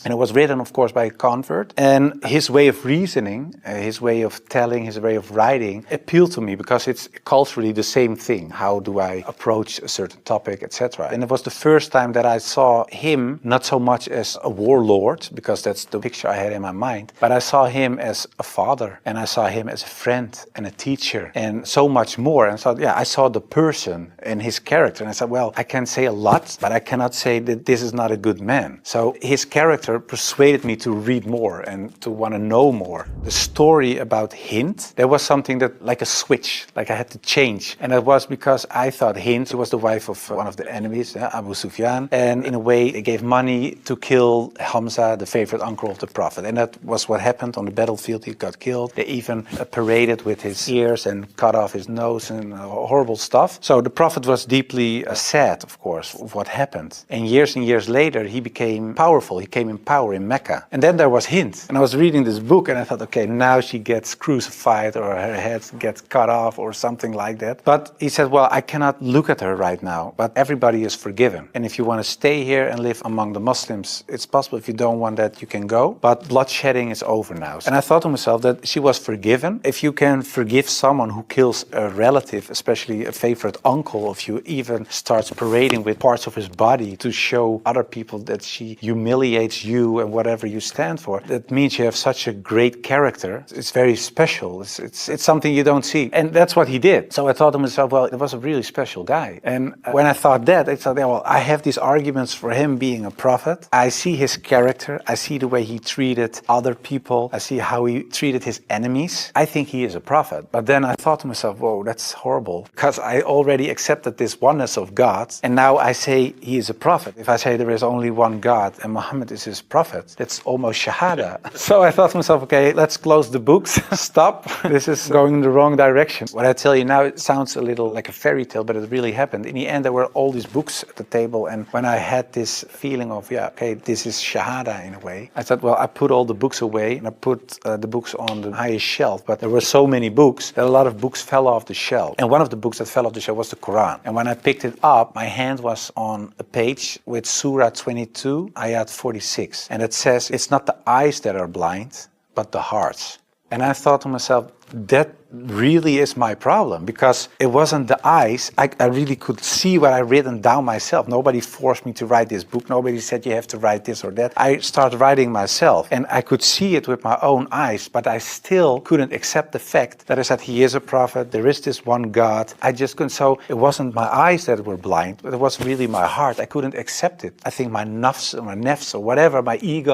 And it was written, of course, by a convert. And his way of reasoning, his way of telling, his way of writing appealed to me because it's culturally the same thing. How do I approach a certain topic, etc. And it was the first time that I saw him not so much as a warlord, because that's the picture I had in my mind, but I saw him as a father, and I saw him as a friend and a teacher, and so much more. And so, yeah, I saw the person and his character, and I said, well, I can say a lot, but I cannot say that this is not a good man. So his character persuaded me to read more and to want to know more. The story about Hind, there was something that, like a switch, like I had to change. And it was because I thought Hind was the wife of one of the enemies, Abu Sufyan, and in a way they gave money to kill Hamza, the favorite uncle of the Prophet. And that was what happened on the battlefield. He got killed. They even paraded with his ears and cut off his nose and horrible stuff. So the Prophet was deeply sad, of course, of what happened. And years later, he became powerful. He came in power in Mecca. And then there was Hind. And I was reading this book and I thought, okay, now she gets crucified or her head gets cut off or something like that. But he said, well, I cannot look at her right now, but everybody is forgiven. And if you want to stay here and live among the Muslims, it's possible. If you don't want that, you can go. But bloodshedding is over now. And I thought to myself that she was forgiven. If you can forgive someone who kills a relative, especially a favorite uncle of you, even starts parading with parts of his body to show other people that she humiliates you and whatever you stand for, that means you have such a great character. It's very special. It's something you don't see. And that's what he did. So I thought to myself, well, it was a really special guy. And when I thought that, I thought, well, I have these arguments for him being a prophet. I see his character. I see the way he treated other people. I see how he treated his enemies. I think he is a prophet. But then I thought to myself, whoa, that's horrible, because I already accepted this oneness of God. And now I say he is a prophet. If I say there is only one God and Muhammad is his prophet, that's almost shahada. So I thought to myself, okay, let's close the books. Stop. This is going in the wrong direction. What I tell you now, it sounds a little like a fairy tale, but it really happened. In the end, there were all these books at the table. And when I had this feeling of, yeah, okay, this is shahada in a way, I thought, well, I put all the books away and I put the books on the highest shelf. But there were so many books that a lot of books fell off the shelf. And one of the books that fell off the shelf was the Quran. And when I picked it up, my hand was on a page with Surah 22, Ayat 46. And it says, it's not the eyes that are blind, but the hearts. And I thought to myself, that really is my problem, because it wasn't the eyes. I really could see what I written down myself. Nobody forced me to write this book. Nobody said you have to write this or that. I started writing myself and I could see it with my own eyes, but I still couldn't accept the fact that I said he is a prophet, there is this one God. I just couldn't. So it wasn't my eyes that were blind, but it was really my heart. I couldn't accept it. I think my nafs or whatever, my ego,